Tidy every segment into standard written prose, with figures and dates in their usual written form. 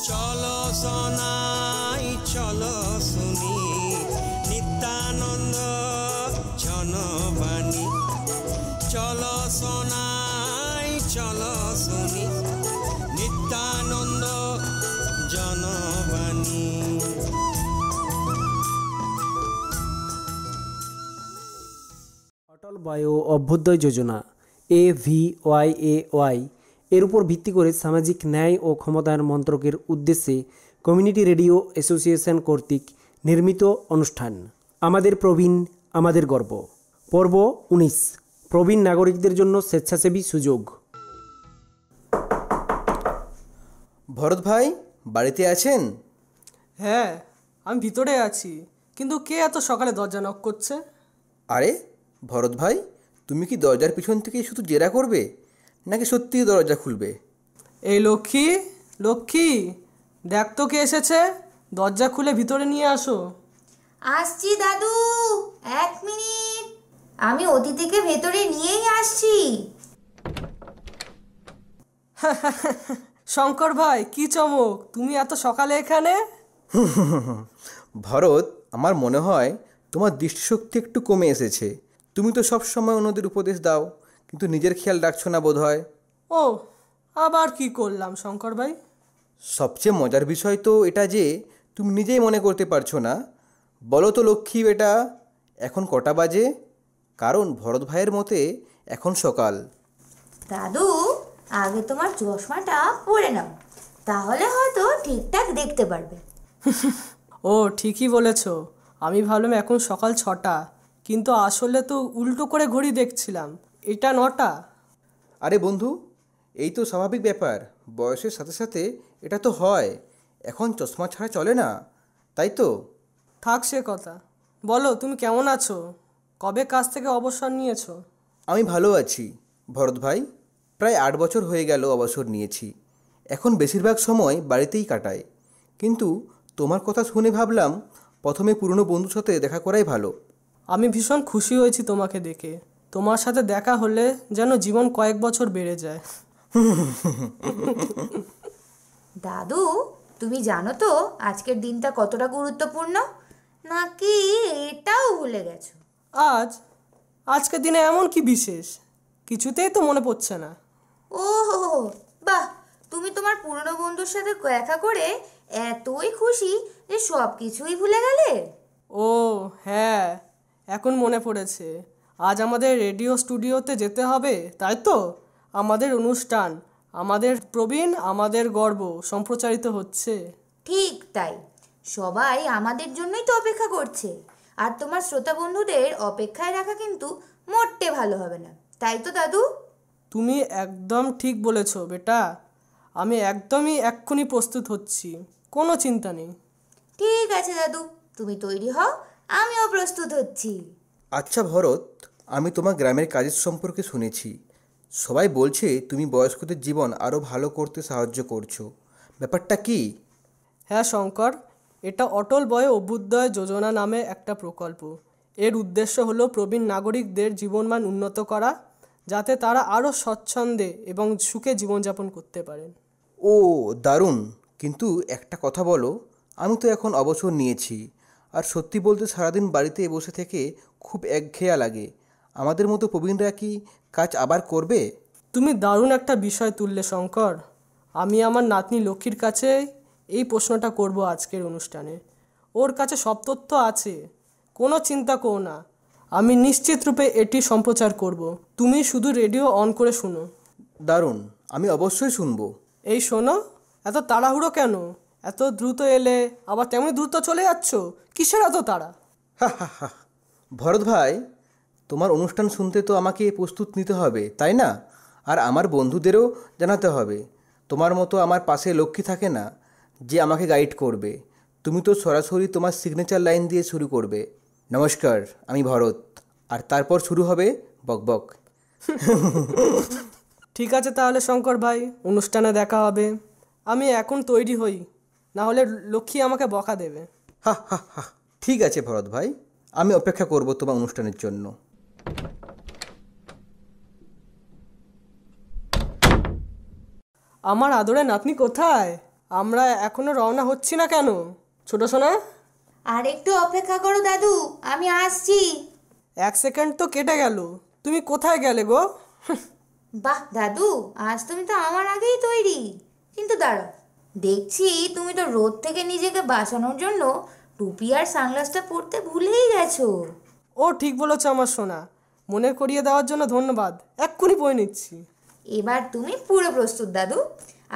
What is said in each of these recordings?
চলো সোনাই চলো শুনি নিত্যানন্দ জনবাণী, চলো সোনাই চলো শুনি নিত্যানন্দ জনবাণী। অটল বায়ো অভ্যুদয় যোজনা AVYAY এর উপর ভিত্তি করে সামাজিক ন্যায় ও ক্ষমতায়ন মন্ত্রকের উদ্দেশ্যে কমিউনিটি রেডিও অ্যাসোসিয়েশন কর্তৃক নির্মিত অনুষ্ঠান আমাদের প্রবীণ আমাদের গর্ব, পর্ব 19, প্রবীণ নাগরিকদের জন্য স্বেচ্ছাসেবী সুযোগ। ভরত ভাই বাড়িতে আছেন? হ্যাঁ, আমি ভিতরে আছি, কিন্তু কে এত সকালে দরজা নক করছে? আরে ভরত ভাই, তুমি কি দরজার পিছন থেকে শুধু জেরা করবে, নাকি সত্যিই দরজা খুলবে? এই লক্ষ্মী, লক্ষ্মী, দেখ তো কে এসেছে, দরজা খুলে ভিতরে নিয়ে আসো। আসছি দাদু, 1 মিনিট, আমি অতিথিকে ভেতরে নিয়েই আসছি। শঙ্কর ভাই, কি চমক, তুমি এত সকালে এখানে? ভরত, আমার মনে হয় তোমার দৃষ্টিশক্তি একটু কমে এসেছে। তুমি তো সব সময় অন্যদের উপদেশ দাও, কিন্তু নিজের খেয়াল রাখছো না বোধ হয়। ও, আবার কি করলাম শঙ্কর ভাই? সবচেয়ে মজার বিষয় তো এটা যে তুমি নিজেই মনে করতে পারছো না। বলো তো লক্ষ্মী বেটা, এখন কটা বাজে? কারণ ভরত ভাইয়ের মতে এখন সকাল। দাদু, আগে তোমার চশমাটা পরে নাও, তাহলে হয়তো ঠিকঠাক দেখতে পারবে। ও ঠিকই বলেছ, আমি ভাবলাম এখন সকাল 6টা, কিন্তু আসলে তো উল্টো করে ঘড়ি দেখছিলাম, এটা 9টা। আরে বন্ধু, এই তো স্বাভাবিক ব্যাপার, বয়সের সাথে সাথে এটা তো হয়। এখন চশমা ছাড়া চলে না, তাই তো? থাক সে কথা, বলো তুমি কেমন আছো, কবে কাজ থেকে অবসর নিয়েছো? আমি ভালো আছি ভরত ভাই, প্রায় 8 বছর হয়ে গেল অবসর নিয়েছি। এখন বেশিরভাগ সময় বাড়িতেই কাটাই, কিন্তু তোমার কথা শুনে ভাবলাম প্রথমে পুরনো বন্ধুর সাথে দেখা করাই ভালো। আমি ভীষণ খুশি হয়েছি তোমাকে দেখে, তোমার সাথে দেখা হলে যেন জীবন কয়েক বছর বেড়ে যায়। দাদু, তুমি জানো তো আজকের দিনটা কতটা গুরুত্বপূর্ণ, নাকি এটাও ভুলে গেছো? আজকের দিনে এমন কি বিশেষ, কিছুতেই তো মনে পড়ছে না। ও বাহ, তুমি তোমার পুরনো বন্ধুর সাথে দেখা করে এতই খুশি যে সব কিছুই ভুলে গেলে? ও হ্যাঁ, এখন মনে পড়েছে, আজ আমাদের রেডিও স্টুডিওতে যেতে হবে, তাই তো? আমাদের অনুষ্ঠান আমাদের প্রবীণ আমাদের গর্ব সম্প্রচারিত হচ্ছে। ঠিক তাই, সবাই আমাদের জন্যই তো অপেক্ষা করছে, আর তোমার শ্রোতা বন্ধুদের অপেক্ষায় রাখা কিন্তু মোটে ভালো হবে না, তাই তো দাদু? তুমি একদম ঠিক বলেছ বেটা, আমি একদমই এক্ষুনি প্রস্তুত হচ্ছি, কোনো চিন্তা নেই। ঠিক আছে দাদু, তুমি তৈরি হও, আমিও প্রস্তুত হচ্ছি। আচ্ছা ভরত, আমি তোমার গ্রামের কাজের সম্পর্কে শুনেছি। সবাই বলছে তুমি বয়স্কদের জীবন আরও ভালো করতে সাহায্য করছো, ব্যাপারটা কি? হ্যাঁ শঙ্কর, এটা অটল বয় অভ্যুদয় যোজনা নামে একটা প্রকল্প। এর উদ্দেশ্য হলো প্রবীণ নাগরিকদের জীবনমান উন্নত করা, যাতে তারা আরও স্বচ্ছন্দে এবং সুখে জীবনযাপন করতে পারেন। ও দারুণ, কিন্তু একটা কথা বলো, আমি তো এখন অবসর নিয়েছি, আর সত্যি বলতে সারাদিন বাড়িতে বসে থেকে খুব একঘেয়া লাগে। আমাদের মতো প্রবীণরা কি কাজ আবার করবে? তুমি দারুণ একটা বিষয় তুললে শঙ্কর, আমি আমার নাতনি লক্ষ্মীর কাছে এই প্রশ্নটা করব আজকের অনুষ্ঠানে। ওর কাছে সব তথ্য আছে, কোনো চিন্তা করো না, আমি নিশ্চিত রূপে এটি সম্প্রচার করব। তুমি শুধু রেডিও অন করে শুনো। দারুণ, আমি অবশ্যই শুনবো। এই শোনো, এত তাড়াহুড়ো কেন? এত দ্রুত এলে আবার তেমনি দ্রুত চলে যাচ্ছ, কিসের এত তাড়া? হা। ভরত ভাই, তোমার অনুষ্ঠান শুনতে তো আমাকে প্রস্তুত নিতে হবে, তাই না? আর আমার বন্ধুদেরও জানাতে হবে। তোমার মতো আমার পাশে লক্ষ্মী থাকে না যে আমাকে গাইড করবে। তুমি তো সরাসরি তোমার সিগনেচার লাইন দিয়ে শুরু করবে, নমস্কার আমি ভরত, আর তারপর শুরু হবে বকবক। ঠিক আছে তাহলে শঙ্কর ভাই, অনুষ্ঠানে দেখা হবে। আমি এখন তৈরি হই, না হলে লক্ষ্মী আমাকে বকা দেবে। হা। ঠিক আছে ভরত ভাই, আমি অপেক্ষা করব তোমার অনুষ্ঠানের জন্য। আমার আদরের নাতনি কোথায়? আমরা এখনো রওনা হচ্ছি না কেন? ছোট সোনা, আর একটু অপেক্ষা করো দাদু, আমি আসছি। 1 সেকেন্ড তো কেটে গেল, তুমি কোথায় গেলে গো? বাহ দাদু, আজ তুমি তো আমার আগেই তৈরি। কিন্তু দাঁড়াও, দেখছি তুমি তো রোদ থেকে নিজেকে বাঁচানোর জন্য টুপি আর সানগ্লাসটা পরতে ভুলেই গেছো। ও ঠিক বলেছ আমার সোনা, মনে করিয়ে দেওয়ার জন্য ধন্যবাদ। এক্ষুনি পরে নিচ্ছি। এবার তুমি পুরো প্রস্তুত দাদু।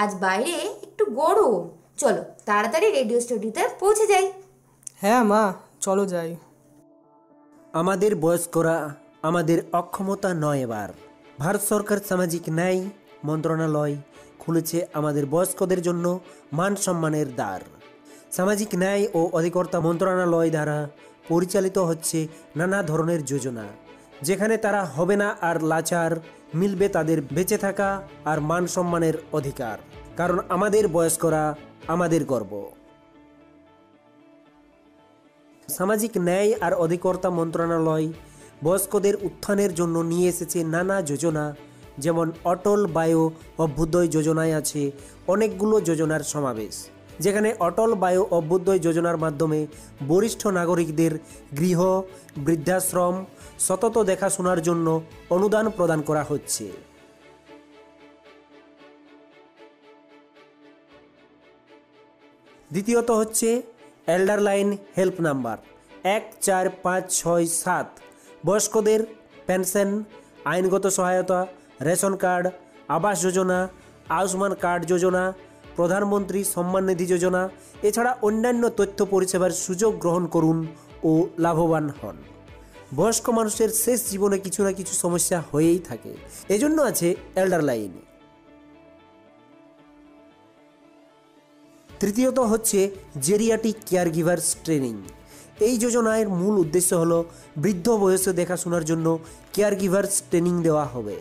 আজ বাইরে একটু গরম, চলো তাড়াতাড়ি রেডিও স্টুডিওতে পৌঁছে যাই। হ্যাঁ মা, চলো যাই। আমাদের বয়স্করা আমাদের অক্ষমতা নয়। এবার ভারত সরকার সামাজিক ন্যায় মন্ত্রণালয় খুলেছে আমাদের বয়স্কদের জন্য মান সম্মানের দ্বার। সামাজিক ন্যায় ও অধিকর্তা মন্ত্রণালয় দ্বারা পরিচালিত হচ্ছে নানা ধরনের যোজনা, যেখানে তারা হবে না আর লাচার, মিলবে তাদের বেঁচে থাকা আর মান সম্মানের অধিকার। কারণ আমাদের বয়স্করা আমাদের গর্ব। সামাজিক ন্যায় আর অধিকর্তা মন্ত্রণালয় বয়স্কদের উত্থানের জন্য নিয়ে এসেছে নানা যোজনা, যেমন অটল বায়ো অভ্যুদয় যোজনায় আছে অনেকগুলো যোজনার সমাবেশ, যেখানে অটল বায়ো অভ্যুদয় যোজনার মাধ্যমে বরিষ্ঠ নাগরিকদের গৃহ, বৃদ্ধাশ্রম সতত দেখাশোনার জন্য অনুদান প্রদান করা হচ্ছে। দ্বিতীয়ত হচ্ছে এল্ডার লাইন হেল্প নাম্বার 14567। বয়স্কদের পেনশন, আইনগত সহায়তা, ration card, Awas Yojana, Ayushman card যোজনা, প্রধানমন্ত্রী সম্মান নিধি যোজনা এছাড়া অন্যান্য তথ্য পরিষেবার সুযোগ গ্রহণ করুন ও লাভবান হন। বয়স্ক মানুষের শেষ জীবনে কিছু না কিছু সমস্যা হয়েই থাকে, এজন্য আছে এল্ডার লাইন। তৃতীয়ত হচ্ছে জেরিয়াটিক কেয়ার গিভার্স ট্রেনিং। এই যোজনার মূল উদ্দেশ্য হলো বৃদ্ধ বয়সে দেখাশোনার জন্য কেয়ার গিভার্স ট্রেনিং দেওয়া হবে,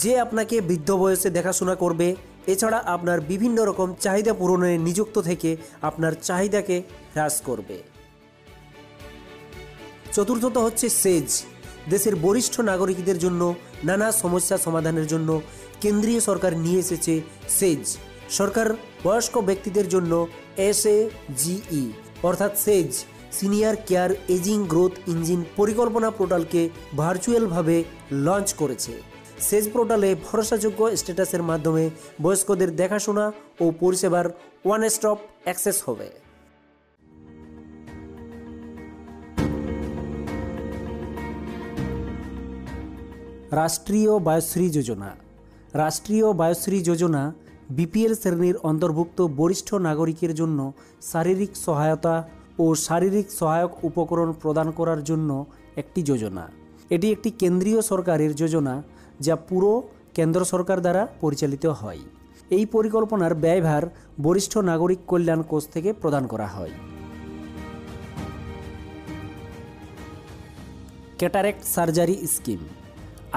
যে আপনাকে বৃদ্ধ বয়সে দেখাশোনা করবে। এছাড়া আপনার বিভিন্ন রকম চাহিদা পূরণে নিযুক্ত থেকে আপনার চাহিদাকে হ্রাস করবে। চতুর্থত হচ্ছে সেজ। দেশের বরিষ্ঠ নাগরিকদের জন্য নানা সমস্যা সমাধানের জন্য কেন্দ্রীয় সরকার নিয়ে এসেছে সেজ। সরকার বয়স্ক ব্যক্তিদের জন্য SAGE অর্থাৎ sage senior care aging growth engine পরিকল্পনা পোর্টালকে ভার্চুয়ালভাবে লঞ্চ করেছে। সেজ পোর্টালে ভরসাযোগ্য স্ট্যাটাসের মাধ্যমে বয়স্কদের দেখাশোনা ও পরিষেবার ওয়ান স্টপ অ্যাক্সেস হবে। রাষ্ট্রীয় বয়শ্রী যোজনা। রাষ্ট্রীয় বয়শ্রী যোজনা BPL শ্রেণীর অন্তর্ভুক্ত বরিষ্ঠ নাগরিকের জন্য শারীরিক সহায়তা ও শারীরিক সহায়ক উপকরণ প্রদান করার জন্য একটি যোজনা। এটি একটি কেন্দ্রীয় সরকারের যোজনা যা পুরো কেন্দ্র সরকার দ্বারা পরিচালিত হয়। এই পরিকল্পনার ব্যয়ভার বরিষ্ঠ নাগরিক কল্যাণ কোষ থেকে প্রদান করা হয়। Cataract surgery scheme.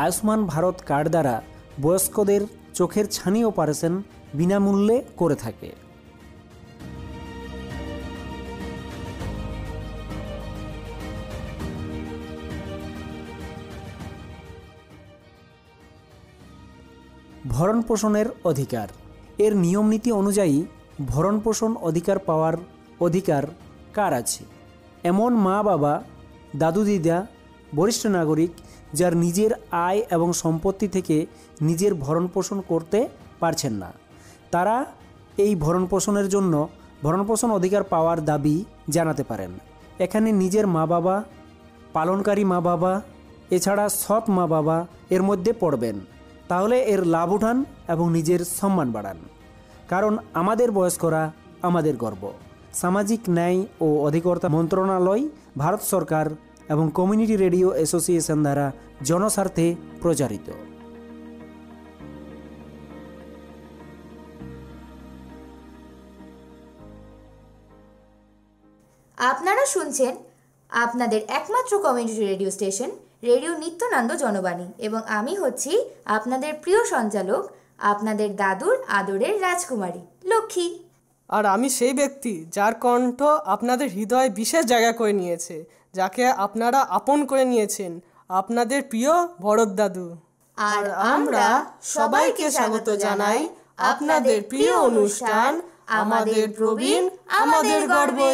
Ayushman Bharat card দ্বারা বয়স্কদের চোখের ছানি অপারেশন বিনামূল্যে করে থাকে। ভরণ পোষণের অধিকার। এর নিয়মনীতি অনুযায়ী ভরণ পোষণ অধিকার পাওয়ার অধিকার কার আছে? এমন মা বাবা, দাদু দিদা, বরিষ্ঠ নাগরিক যার নিজের আয় এবং সম্পত্তি থেকে নিজের ভরণ পোষণ করতে পারছেন না, তারা এই ভরণ পোষণের জন্য ভরণ পোষণ অধিকার পাওয়ার দাবি জানাতে পারেন। এখানে নিজের মা বাবা, পালনকারী মা বাবা এছাড়া সৎ মা বাবা এর মধ্যে পড়বেন। তাহলে এর লাভ উঠান এবং নিজের সম্মান বাড়ান। কারণ আমাদের বয়স্করা আমাদের গর্ব। সামাজিক ন্যায় ও অধিকর্তা মন্ত্রণালয়, ভারত সরকার এবং কমিউনিটি রেডিও অ্যাসোসিয়েশন দ্বারা জনস্বার্থে প্রচারিত। আপনারা শুনছেন আপনাদের একমাত্র community radio station radio Nityananda Janabani, এবং আমি হচ্ছি আপনাদের প্রিয় সঞ্চালক, আপনাদের দাদুর আদরের রাজকুমারী লক্ষ্মী। আর আমি সেই ব্যক্তি যার কণ্ঠ আপনাদের হৃদয়ে বিশেষ জায়গা করে নিয়েছে, যাকে আপনারা আপন করে নিয়েছেন, আপনাদের প্রিয় ভরত দাদু। আর আমরা সবাইকে স্বাগত জানাই আপনাদের প্রিয় অনুষ্ঠান আমাদের প্রবীণ আমাদের গর্বে।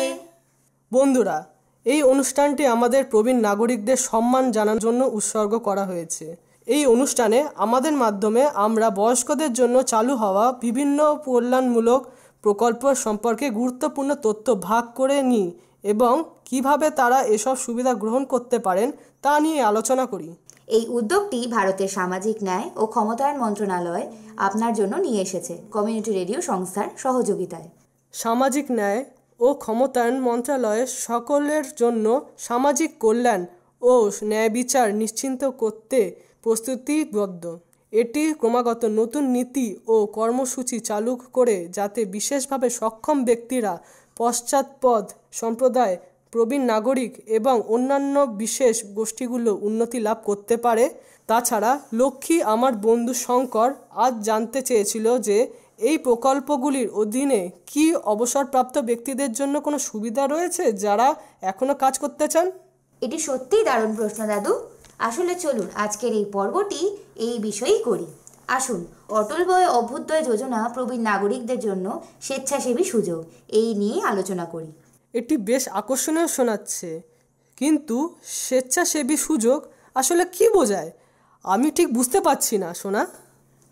বন্ধুরা, এই অনুষ্ঠানটি আমাদের প্রবীণ নাগরিকদের সম্মান জানানোর জন্য উৎসর্গ করা হয়েছে। এই অনুষ্ঠানে আমাদের মাধ্যমে আমরা বয়স্কদের জন্য চালু হওয়া বিভিন্ন কল্যাণমূলক প্রকল্প সম্পর্কে গুরুত্বপূর্ণ তথ্য ভাগ করে নিই এবং কিভাবে তারা এসব সুবিধা গ্রহণ করতে পারেন তা নিয়ে আলোচনা করি। এই উদ্যোগটি ভারতের সামাজিক ন্যায় ও ক্ষমতায়ন মন্ত্রণালয় আপনার জন্য নিয়ে এসেছে কমিউনিটি রেডিও সংস্থার সহযোগিতায়। সামাজিক ন্যায় ও ক্ষমতায়ন মন্ত্রণালয় সকলের জন্য সামাজিক কল্যাণ ও ন্যায় বিচার নিশ্চিত করতে প্রস্তুতিবদ্ধ। এটি ক্রমাগত নতুন নীতি ও কর্মসূচি চালু করে যাতে বিশেষভাবে সক্ষম ব্যক্তিরা, পশ্চাৎপদ সম্প্রদায়, প্রবীণ নাগরিক এবং অন্যান্য বিশেষ গোষ্ঠীগুলো উন্নতি লাভ করতে পারে। তাছাড়া লক্ষ্মী আমার বন্ধু শঙ্কর আজ জানতে চেয়েছিল যে এই প্রকল্পগুলির অধীনে কি অবসরপ্রাপ্ত ব্যক্তিদের জন্য কোনো সুবিধা রয়েছে যারা এখনও কাজ করতে চান। এটি সত্যিই দারুণ প্রশ্ন দাদু। আসলে চলুন আজকের এই পর্বটি এই বিষয়েই করি। আসুন, অটল বয় অভ্যুদয় যোজনা প্রবীণ নাগরিকদের জন্য স্বেচ্ছাসেবী সুযোগ এই নিয়ে আলোচনা করি। এটি বেশ আকর্ষণীয় শোনাচ্ছে, কিন্তু স্বেচ্ছাসেবী সুযোগ আসলে কি বোঝায়? আমি ঠিক বুঝতে পারছি না সোনা।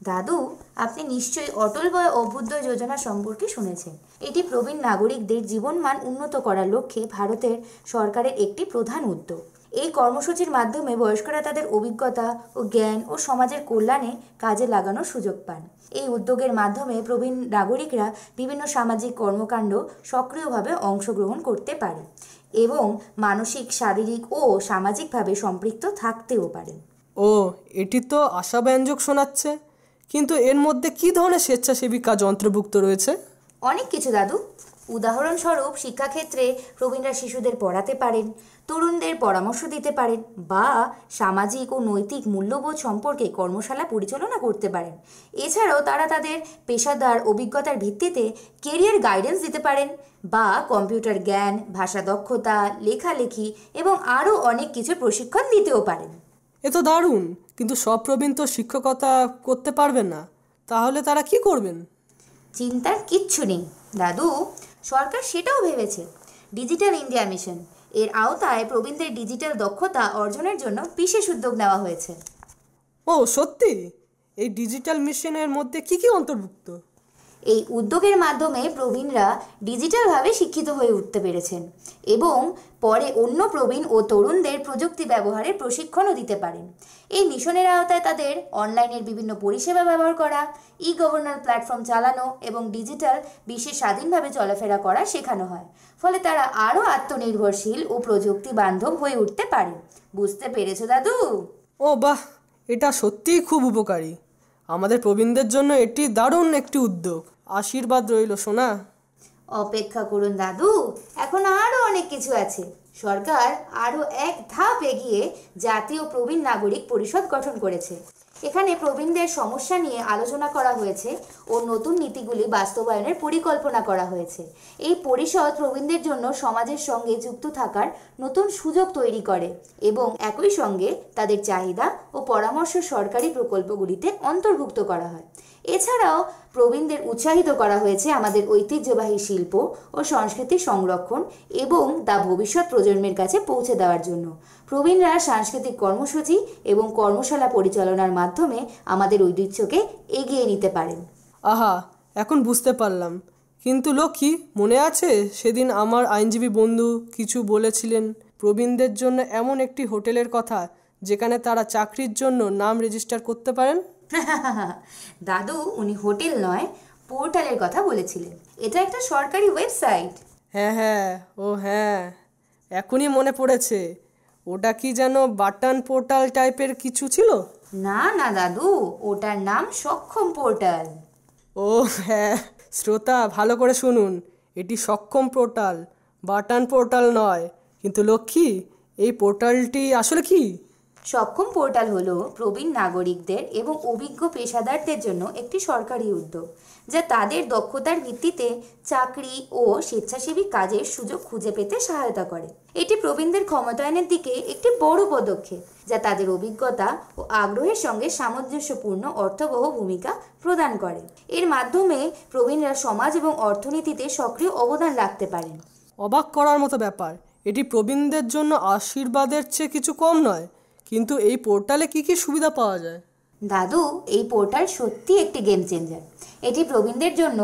দাদু, আপনি নিশ্চয়ই অটল বয় অভ্যুদয় যোজনা সম্পর্কে শুনেছেন। এটি প্রবীণ নাগরিকদের জীবনমান উন্নত করার লক্ষ্যে ভারতের সরকারের একটি প্রধান উদ্যোগ। এই কর্মসূচির মাধ্যমে বয়স্করা তাদের অভিজ্ঞতা ও জ্ঞান ও সমাজের কল্যাণে কাজে লাগানোর সুযোগ পান। এই উদ্যোগের মাধ্যমে প্রবীণ নাগরিকরা বিভিন্ন সামাজিক কর্মকাণ্ড সক্রিয়ভাবে অংশগ্রহণ করতে পারে এবং মানসিক, শারীরিক ও সামাজিকভাবে সম্পৃক্ত থাকতেও পারেন। ও, এটি তো আশাব্যঞ্জক শোনাচ্ছে, কিন্তু এর মধ্যে কী ধরনের স্বেচ্ছাসেবী কাজ অন্তর্ভুক্ত রয়েছে? অনেক কিছু দাদু। উদাহরণস্বরূপ, শিক্ষাক্ষেত্রে প্রবীণরা শিশুদের পড়াতে পারেন, তরুণদের পরামর্শ দিতে পারেন বা সামাজিক ও নৈতিক মূল্যবোধ সম্পর্কে কর্মশালা পরিচালনা করতে পারেন। এছাড়াও তারা তাদের পেশাদার অভিজ্ঞতার ভিত্তিতে কেরিয়ার গাইডেন্স দিতে পারেন বা কম্পিউটার জ্ঞান, ভাষা দক্ষতা, লেখালেখি এবং আরও অনেক কিছু প্রশিক্ষণ দিতেও পারেন। এ তো দারুণ, কিন্তু সব প্রবীণ তো শিক্ষকতা করতে পারবেন না, তাহলে তারা কি করবেন? চিন্তার কিচ্ছু নেই দাদু, সরকার সেটাও ভেবেছে। ডিজিটাল ইন্ডিয়া মিশন এর আওতায় প্রবীণদের ডিজিটাল দক্ষতা অর্জনের জন্য বিশেষ উদ্যোগ নেওয়া হয়েছে। ও সত্যি? এই ডিজিটাল মিশনের মধ্যে কি কি অন্তর্ভুক্ত? এই উদ্যোগের মাধ্যমে প্রবীণরা ডিজিটালভাবে শিক্ষিত হয়ে উঠতে পেরেছেন এবং পরে অন্য প্রবীণ ও তরুণদের প্রযুক্তি ব্যবহারের প্রশিক্ষণও দিতে পারেন। এই মিশনের আওতায় তাদের অনলাইনের বিভিন্ন পরিষেবা ব্যবহার করা, ই-গভর্নার প্ল্যাটফর্ম চালানো এবং ডিজিটাল বিশ্বে স্বাধীনভাবে চলাফেরা করা শেখানো হয়। ফলে তারা আরও আত্মনির্ভরশীল ও প্রযুক্তি বান্ধব হয়ে উঠতে পারে। বুঝতে পেরেছো দাদু? ও বাহ, এটা সত্যিই খুব উপকারী। আমাদের প্রবীণদের জন্য এটি দারুণ একটি উদ্যোগ। আশীর্বাদ রইল সোনা। অপেক্ষা করুন দাদু, এখন আরও অনেক কিছু আছে। সরকার আরও এক ধাপ এগিয়ে জাতীয় প্রবীণ নাগরিক পরিষদ গঠন করেছে। এখানে প্রবীণদের সমস্যা নিয়ে আলোচনা করা হয়েছে ও নতুন নীতিগুলি বাস্তবায়নের পরিকল্পনা করা হয়েছে। এই পরিষদ প্রবীণদের জন্য সমাজের সঙ্গে যুক্ত থাকার নতুন সুযোগ তৈরি করে এবং একই সঙ্গে তাদের চাহিদা ও পরামর্শ সরকারি প্রকল্পগুলিতে অন্তর্ভুক্ত করা হয়। এছাড়াও প্রবীণদের উৎসাহিত করা হয়েছে আমাদের ঐতিহ্যবাহী শিল্প ও সংস্কৃতি সংরক্ষণ এবং তা ভবিষ্যৎ প্রজন্মের কাছে পৌঁছে দেওয়ার জন্য। প্রবীণরা সাংস্কৃতিক কর্মসূচি এবং কর্মশালা পরিচালনার মাধ্যমে আমাদের ঐতিহ্যকে এগিয়ে নিতে পারেন। আহা, এখন বুঝতে পারলাম। কিন্তু লক্ষ্মী, মনে আছে সেদিন আমার আইনজীবী বন্ধু কিছু বলেছিলেন প্রবীণদের জন্য এমন একটি হোটেলের কথা যেখানে তারা চাকরির জন্য নাম রেজিস্টার করতে পারেন? দাদু, উনি হোটেল নয়, পোর্টালের কথা বলেছিলেন। এটা একটা সরকারি ওয়েবসাইট। হ্যাঁ, ও হ্যাঁ, এখনই মনে পড়েছে। ওটা কি যেন বাটন পোর্টাল টাইপের কিছু ছিল? না না দাদু, ওটার নাম সক্ষম পোর্টাল। ও হ্যাঁ, শ্রোতা ভালো করে শুনুন, এটি সক্ষম পোর্টাল, বাটন পোর্টাল নয়। কিন্তু লক্ষ্মী, এই পোর্টালটি আসলে কি? সক্ষম পোর্টাল হলো প্রবীণ নাগরিকদের এবং অভিজ্ঞ পেশাদারদের জন্য একটি সরকারি উদ্যোগ, যা তাদের দক্ষতার ভিত্তিতে চাকরি ও স্বেচ্ছাসেবী কাজের সুযোগ খুঁজে পেতে সহায়তা করে। এটি প্রবীণদের ক্ষমতায়নের দিকে একটি বড় পদক্ষেপ, যা তাদের অভিজ্ঞতা ও আগ্রহের সঙ্গে সামঞ্জস্যপূর্ণ অর্থবহ ভূমিকা প্রদান করে। এর মাধ্যমে প্রবীণরা সমাজ এবং অর্থনীতিতে সক্রিয় অবদান রাখতে পারেন। অবাক করার মতো ব্যাপার, এটি প্রবীণদের জন্য আশীর্বাদের চেয়ে কিছু কম নয়। কিন্তু এই পোর্টালে কি কি সুবিধা পাওয়া যায়? দাদু, এই পোর্টাল সত্যি একটি গেম চেঞ্জার। এটি প্রবীণদের জন্য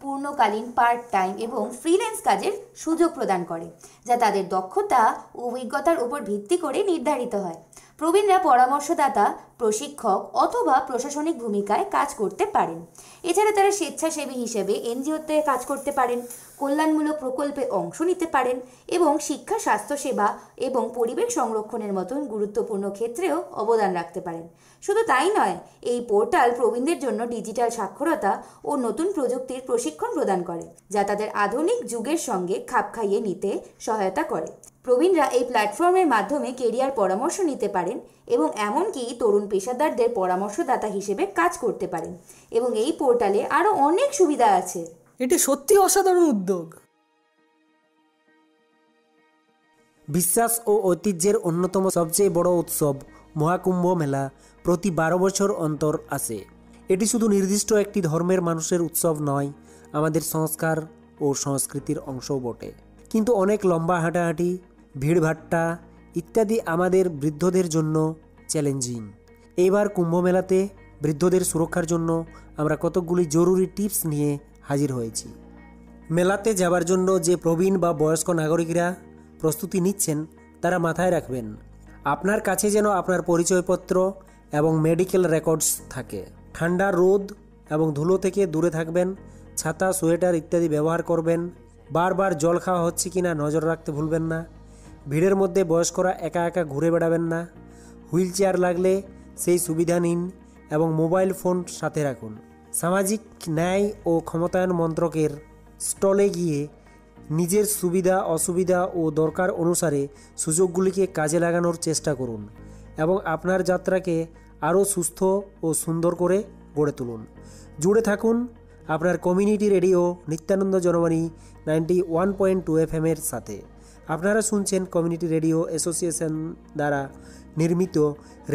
পূর্ণকালীন, পার্ট টাইম এবং ফ্রিল্যান্স কাজের সুযোগ প্রদান করে, যা তাদের দক্ষতা ও অভিজ্ঞতার উপর ভিত্তি করে নির্ধারিত হয়। প্রবীণরা পরামর্শদাতা, প্রশিক্ষক অথবা প্রশাসনিক ভূমিকায় কাজ করতে পারেন। এছাড়া তারা স্বেচ্ছাসেবী হিসেবে এনজিওতে কাজ করতে পারেন, কল্যাণমূলক প্রকল্পে অংশ নিতে পারেন এবং শিক্ষা, স্বাস্থ্যসেবা এবং পরিবেশ সংরক্ষণের মতন গুরুত্বপূর্ণ ক্ষেত্রেও অবদান রাখতে পারেন। শুধু তাই নয়, এই পোর্টাল প্রবীণদের জন্য ডিজিটাল সাক্ষরতা ও নতুন প্রযুক্তির প্রশিক্ষণ প্রদান করে, যা তাদের আধুনিক যুগের সঙ্গে খাপ খাইয়ে নিতে সহায়তা করে। প্রবীণরা এই প্ল্যাটফর্মের মাধ্যমে কেরিয়ার পরামর্শ নিতে পারেন এবং এমনকি তরুণ পেশাদারদের পরামর্শদাতা হিসেবে কাজ করতে পারেন। এবং এই পোর্টালে আরও অনেক সুবিধা আছে। এটি সত্যি অসাধারণ উদ্যোগ। বিশ্বাস ও ঐতিহ্যের অন্যতম সবচেয়ে বড় উৎসব মহাকুম্ভ মেলা প্রতি 12 বছর অন্তর আসে। এটি শুধু নির্দিষ্ট একটি ধর্মের মানুষের উৎসব নয়, আমাদের সংস্কার ও সংস্কৃতির অংশও বটে। কিন্তু অনেক লম্বা হাঁটাহাঁটি, ভিড়ভাট্টা ইত্যাদি আমাদের বৃদ্ধদের জন্য চ্যালেঞ্জিং। এইবার কুম্ভ মেলাতে বৃদ্ধদের সুরক্ষার জন্য আমরা কতকগুলি জরুরি টিপস নিয়ে হাজির হয়েছি। মেলাতে যাবার জন্য যে প্রবীণ বা বয়স্ক নাগরিকরা প্রস্তুতি নিচ্ছেন, তারা মাথায় রাখবেন আপনার কাছে যেন আপনার পরিচয়পত্র এবং মেডিকেল রেকর্ডস থাকে। ঠান্ডা, রোদ এবং ধুলো থেকে দূরে থাকবেন। ছাতা, সোয়েটার ইত্যাদি ব্যবহার করবেন। বারবার জল খাওয়া হচ্ছে কিনা নজর রাখতে ভুলবেন না। ভিড়ের মধ্যে বয়স্করা একা একা ঘুরে বেড়াবেন না। হুইল চেয়ার লাগলে সেই সুবিধা নিন এবং মোবাইল ফোন সাথে রাখুন। সামাজিক ন্যায় ও ক্ষমতায়ন মন্ত্রকের স্টলে গিয়ে নিজের সুবিধা, অসুবিধা ও দরকার অনুসারে সুযোগগুলিকে কাজে লাগানোর চেষ্টা করুন এবং আপনার যাত্রাকে আরও সুস্থ ও সুন্দর করে গড়ে তুলুন। জুড়ে থাকুন আপনার community radio Nityananda Janabani 91.2 FM এর সাথে। আপনারা শুনছেন কমিউনিটি রেডিও অ্যাসোসিয়েশন দ্বারা নির্মিত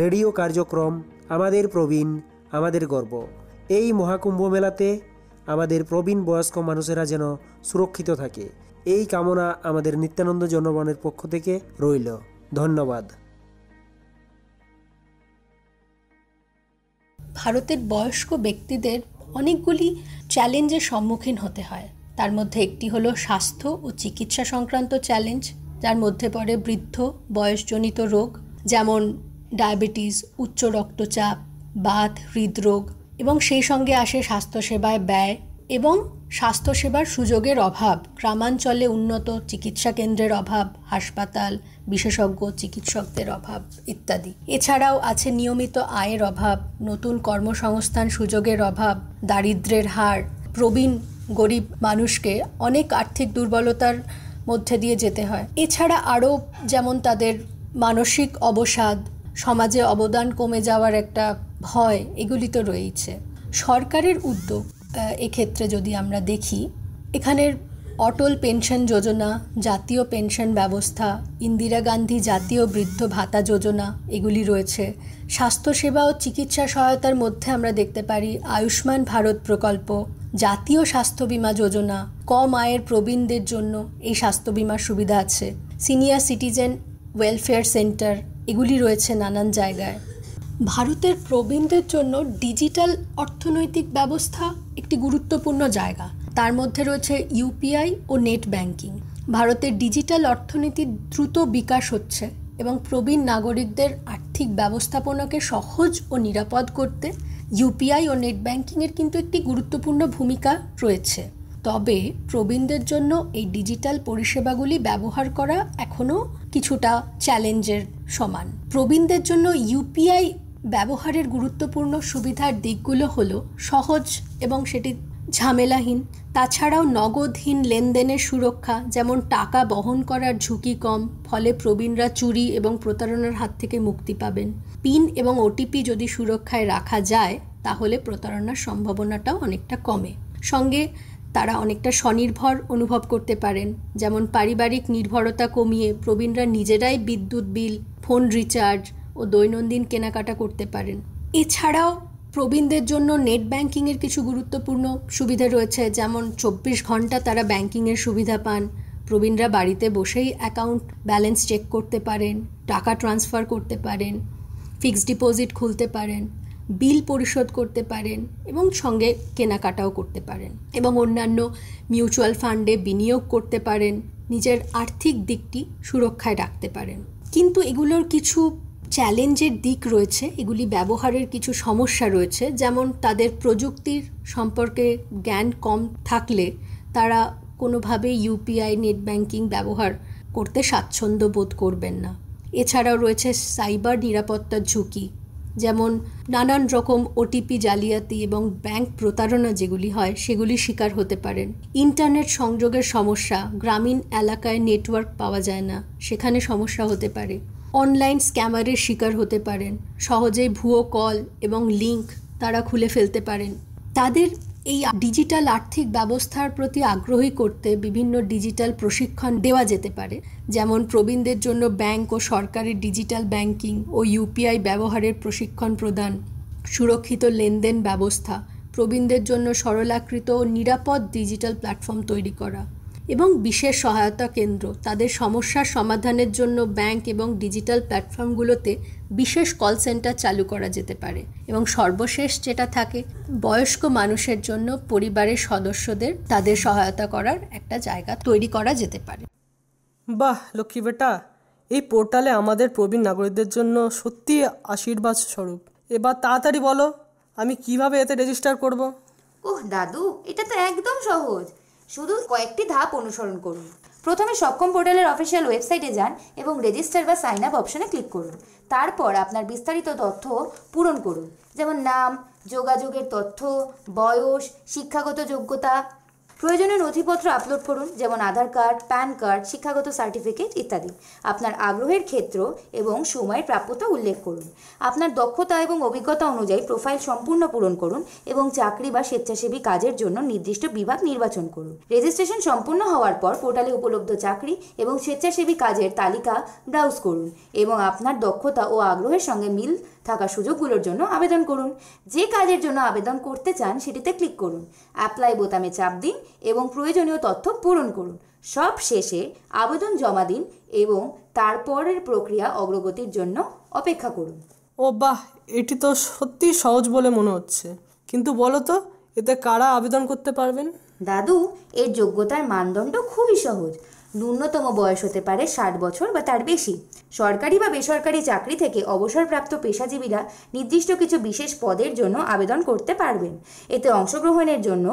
রেডিও কার্যক্রম আমাদের প্রবীণ, আমাদের গর্ব। এই মহাকুম্ভ মেলাতে আমাদের প্রবীণ বয়স্ক মানুষেরা যেন সুরক্ষিত থাকে, এই কামনা আমাদের নিত্যানন্দ জনগণের পক্ষ থেকে রইল। ধন্যবাদ। ভারতের বয়স্ক ব্যক্তিদের অনেকগুলি চ্যালেঞ্জের সম্মুখীন হতে হয়। তার মধ্যে একটি হলো স্বাস্থ্য ও চিকিৎসা সংক্রান্ত চ্যালেঞ্জ, যার মধ্যে পড়ে বৃদ্ধ বয়সজনিত রোগ যেমন ডায়াবেটিস, উচ্চ রক্তচাপ, বাত, হৃদরোগ এবং সেই সঙ্গে আসে স্বাস্থ্যসেবায় ব্যয় এবং স্বাস্থ্যসেবার সুযোগের অভাব, গ্রামাঞ্চলে উন্নত চিকিৎসা কেন্দ্রের অভাব, হাসপাতাল, বিশেষজ্ঞ চিকিৎসকদের অভাব ইত্যাদি। এছাড়াও আছে নিয়মিত আয়ের অভাব, নতুন কর্মসংস্থান সুযোগের অভাব, দারিদ্র্যের হার। প্রবীণ গরিব মানুষকে অনেক আর্থিক দুর্বলতার মধ্যে দিয়ে যেতে হয়। এছাড়া আরও যেমন তাদের মানসিক অবসাদ, সমাজে অবদান কমে যাওয়ার একটা ভয়, এগুলি তো রয়েছে। সরকারের উদ্যোগ এক্ষেত্রে যদি আমরা দেখি, এখানের অটল পেনশন যোজনা, জাতীয় পেনশন ব্যবস্থা, ইন্দিরা গান্ধী জাতীয় বৃদ্ধ ভাতা যোজনা এগুলি রয়েছে। স্বাস্থ্যসেবা ও চিকিৎসা সহায়তার মধ্যে আমরা দেখতে পারি আয়ুষ্মান ভারত প্রকল্প, জাতীয় স্বাস্থ্য বীমা যোজনা, কম আয়ের প্রবীণদের জন্য এই স্বাস্থ্য বীমার সুবিধা আছে, সিনিয়র সিটিজেন ওয়েলফেয়ার সেন্টার এগুলি রয়েছে নানান জায়গায়। ভারতের প্রবীণদের জন্য ডিজিটাল অর্থনৈতিক ব্যবস্থা একটি গুরুত্বপূর্ণ জায়গা। তার মধ্যে রয়েছে ইউপিআই ও নেট ব্যাংকিং। ভারতের ডিজিটাল অর্থনীতির দ্রুত বিকাশ হচ্ছে এবং প্রবীণ নাগরিকদের আর্থিক ব্যবস্থাপনাকে সহজ ও নিরাপদ করতে ইউপিআই ও নেট ব্যাংকিংয়ের কিন্তু একটি গুরুত্বপূর্ণ ভূমিকা রয়েছে। তবে প্রবীণদের জন্য এই ডিজিটাল পরিষেবাগুলি ব্যবহার করা এখনও কিছুটা চ্যালেঞ্জের সমান। প্রবীণদের জন্য ইউপিআই ব্যবহারের গুরুত্বপূর্ণ সুবিধার দিকগুলো হলো সহজ এবং সেটি ঝামেলাহীন। তাছাড়াও নগদহীন লেনদেনের সুরক্ষা, যেমন টাকা বহন করার ঝুঁকি কম, ফলে প্রবীণরা চুরি এবং প্রতারণার হাত থেকে মুক্তি পাবেন। পিন এবং ওটিপি যদি সুরক্ষায় রাখা যায় তাহলে প্রতারণার সম্ভাবনাটাও অনেকটা কমে। সঙ্গে তারা অনেকটা স্বনির্ভর অনুভব করতে পারেন, যেমন পারিবারিক নির্ভরতা কমিয়ে প্রবীণরা নিজেরাই বিদ্যুৎ বিল, ফোন রিচার্জ ও দৈনন্দিন কেনাকাটা করতে পারেন। এছাড়াও প্রবীণদের জন্য নেট ব্যাংকিংয়ের কিছু গুরুত্বপূর্ণ সুবিধা রয়েছে, যেমন 24 ঘন্টা তারা ব্যাংকিংয়ের সুবিধা পান। প্রবীণরা বাড়িতে বসেই অ্যাকাউন্ট ব্যালেন্স চেক করতে পারেন, টাকা ট্রান্সফার করতে পারেন, ফিক্সড ডিপোজিট খুলতে পারেন, বিল পরিশোধ করতে পারেন এবং সঙ্গে কেনাকাটাও করতে পারেন এবং অন্যান্য মিউচুয়াল ফান্ডে বিনিয়োগ করতে পারেন, নিজের আর্থিক দিকটি সুরক্ষায় রাখতে পারেন। কিন্তু এগুলোর কিছু চ্যালেঞ্জের দিক রয়েছে, এগুলি ব্যবহারের কিছু সমস্যা রয়েছে, যেমন তাদের প্রযুক্তির সম্পর্কে জ্ঞান কম থাকলে তারা কোনোভাবে ইউপিআই, নেট ব্যাংকিং ব্যবহার করতে স্বাচ্ছন্দ্য বোধ করবেন না। এছাড়াও রয়েছে সাইবার নিরাপত্তার ঝুঁকি, যেমন নানান রকম ওটিপি জালিয়াতি এবং ব্যাংক প্রতারণা যেগুলি হয় সেগুলির শিকার হতে পারেন। ইন্টারনেট সংযোগের সমস্যা, গ্রামীণ এলাকায় নেটওয়ার্ক পাওয়া যায় না, সেখানে সমস্যা হতে পারে। অনলাইন স্ক্যামারের শিকার হতে পারেন, সহজেই ভুয়ো কল এবং লিঙ্ক তারা খুলে ফেলতে পারেন। তাদের এই ডিজিটাল আর্থিক ব্যবস্থার প্রতি আগ্রহী করতে বিভিন্ন ডিজিটাল প্রশিক্ষণ দেওয়া যেতে পারে, যেমন প্রবীণদের জন্য ব্যাংক ও সরকারি ডিজিটাল ব্যাংকিং ও ইউপিআই ব্যবহারের প্রশিক্ষণ প্রদান, সুরক্ষিত লেনদেন ব্যবস্থা, প্রবীণদের জন্য সরলাকৃত ও নিরাপদ ডিজিটাল প্ল্যাটফর্ম তৈরি করা এবং বিশেষ সহায়তা কেন্দ্র। তাদের সমস্যার সমাধানের জন্য ব্যাংক এবং ডিজিটাল প্ল্যাটফর্মগুলোতে বিশেষ কল সেন্টার চালু করা যেতে পারে এবং সর্বশেষ যেটা থাকে, বয়স্ক মানুষের জন্য পরিবারের সদস্যদের তাদের সহায়তা করার একটা জায়গা তৈরি করা যেতে পারে। বাহ লক্ষ্মী বেটা, এই পোর্টালে আমাদের প্রবীণ নাগরিকদের জন্য সত্যি আশীর্বাদ স্বরূপ। এবার তাড়াতাড়ি বলো আমি কিভাবে এতে রেজিস্টার করব? ওহ দাদু, এটা তো একদম সহজ, শুধু কয়েকটি ধাপ অনুসরণ করুন। প্রথমে সক্ষম পোর্টালের অফিসিয়াল ওয়েবসাইটে যান এবং রেজিস্টার বা সাইন আপ অপশনে ক্লিক করুন। তারপর আপনার বিস্তারিত তথ্য পূরণ করুন, যেমন নাম, যোগাযোগের তথ্য, বয়স, শিক্ষাগত যোগ্যতা। প্রয়োজনীয় নথিপত্র আপলোড করুন, যেমন আধার কার্ড, প্যান কার্ড, শিক্ষাগত সার্টিফিকেট ইত্যাদি। আপনার আগ্রহের ক্ষেত্র এবং সময়ের প্রাপ্যতা উল্লেখ করুন। আপনার দক্ষতা এবং অভিজ্ঞতা অনুযায়ী প্রোফাইল সম্পূর্ণ পূরণ করুন এবং চাকরি বা স্বেচ্ছাসেবী কাজের জন্য নির্দিষ্ট বিভাগ নির্বাচন করুন। রেজিস্ট্রেশন সম্পূর্ণ হওয়ার পর পোর্টালে উপলব্ধ চাকরি এবং স্বেচ্ছাসেবী কাজের তালিকা ব্রাউজ করুন এবং আপনার দক্ষতা ও আগ্রহের সঙ্গে মিল থাকা সুযোগগুলোর জন্য আবেদন করুন। যে কাজের জন্য আবেদন করতে চান সেটিতে ক্লিক করুন, অ্যাপ্লাই বোতামে চাপ দিন এবং প্রয়োজনীয় তথ্য পূরণ করুন। সব শেষে আবেদন জমা দিন এবং তারপরের প্রক্রিয়া অগ্রগতির জন্য অপেক্ষা করুন। ও বাহ, এটি তো সত্যি সহজ বলে মনে হচ্ছে, কিন্তু বলো তো এতে কারা আবেদন করতে পারবেন? দাদু, এর যোগ্যতার মানদণ্ড খুবই সহজ। ন্যূনতম বয়স হতে পারে 60 বছর বা তার বেশি। সরকারি বা বেসরকারি চাকরি থেকে অবসরপ্রাপ্ত পেশাজীবীরা নির্দিষ্ট কিছু বিশেষ পদের জন্য আবেদন করতে পারবেন। এতে অংশগ্রহণের জন্য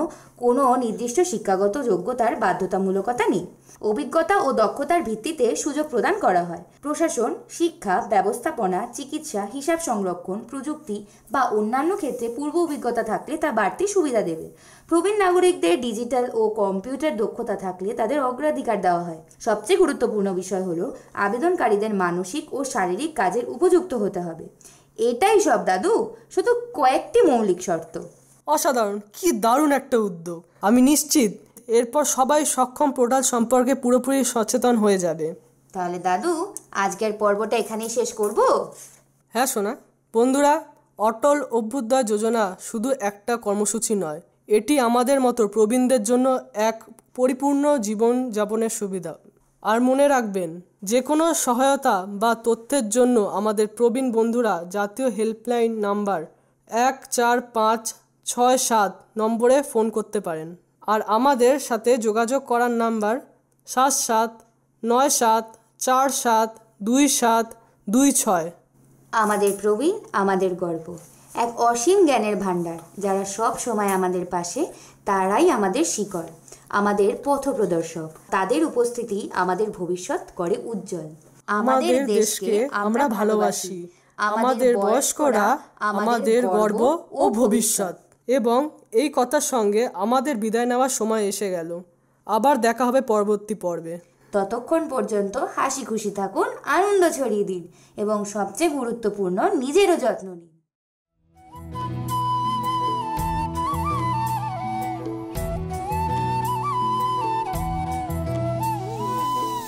কোনো নির্দিষ্ট শিক্ষাগত যোগ্যতার বাধ্যতামূলকতা নেই। অভিজ্ঞতা ও দক্ষতার ভিত্তিতে সুযোগ প্রদান করা হয়। প্রশাসন, শিক্ষা, ব্যবস্থাপনা, চিকিৎসা, হিসাব সংরক্ষণ, প্রযুক্তি বা অন্যান্য ক্ষেত্রে পূর্ব অভিজ্ঞতা থাকলে তা বাড়তি সুবিধা দেবে। প্রবীণ নাগরিকদের ডিজিটাল ও কম্পিউটার দক্ষতা থাকলে তাদের অগ্রাধিকার দেওয়া হয়। সবচেয়ে গুরুত্বপূর্ণ বিষয় হলো আবেদনকারীদের মানসিক ও শারীরিক কাজের উপযুক্ত হতে হবে। এটাই সব দাদু, শুধু কয়েকটি মৌলিক শর্ত। অসাধারণ, কি দারুণ একটা উদ্যোগ। আমি নিশ্চিত এরপর সবাই সক্ষম পোর্টাল সম্পর্কে পুরোপুরি সচেতন হয়ে যাবে। তাহলে দাদু, আজকের পর্বটা এখানেই শেষ করব? হ্যাঁ সোনা। বন্ধুরা, অটল অভ্যুদয় যোজনা শুধু একটা কর্মসূচি নয়, এটি আমাদের মতো প্রবীণদের জন্য এক পরিপূর্ণ জীবনযাপনের সুবিধা। আর মনে রাখবেন, যে কোনো সহায়তা বা তথ্যের জন্য আমাদের প্রবীণ বন্ধুরা জাতীয় হেল্পলাইন নাম্বার 14567 নম্বরে ফোন করতে পারেন। আর আমাদের সাথে যোগাযোগ করার নাম্বার 7797472726। আমাদের প্রবীণ, আমাদের গর্ব, এক অসীম জ্ঞানের ভাণ্ডার। যারা সব সময় আমাদের পাশে, তারাই আমাদের শিকড়, আমাদের পথপ্রদর্শক। তাদের উপস্থিতি আমাদের ভবিষ্যৎ করে উজ্জ্বল। আমাদের দেশকে আমরা ভালোবাসি। আমাদের বয়স্করা আমাদের গর্ব ও ভবিষ্যৎ। এবং এই কথার সঙ্গে আমাদের বিদায় নেওয়ার সময় এসে গেল। আবার দেখা হবে পরবর্তী পর্বে। ততক্ষণ পর্যন্ত হাসি খুশি থাকুন, আনন্দ ছড়িয়ে দিন এবং সবচেয়ে গুরুত্বপূর্ণ নিজেরও যত্ন নিন।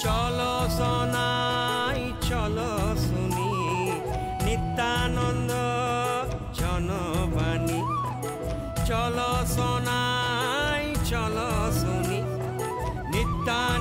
চলো সোনাই চলো শুনি নিত্যানন্দ জনবাণী। চলো সোনাই চলো শুনি নিত্যানন্দ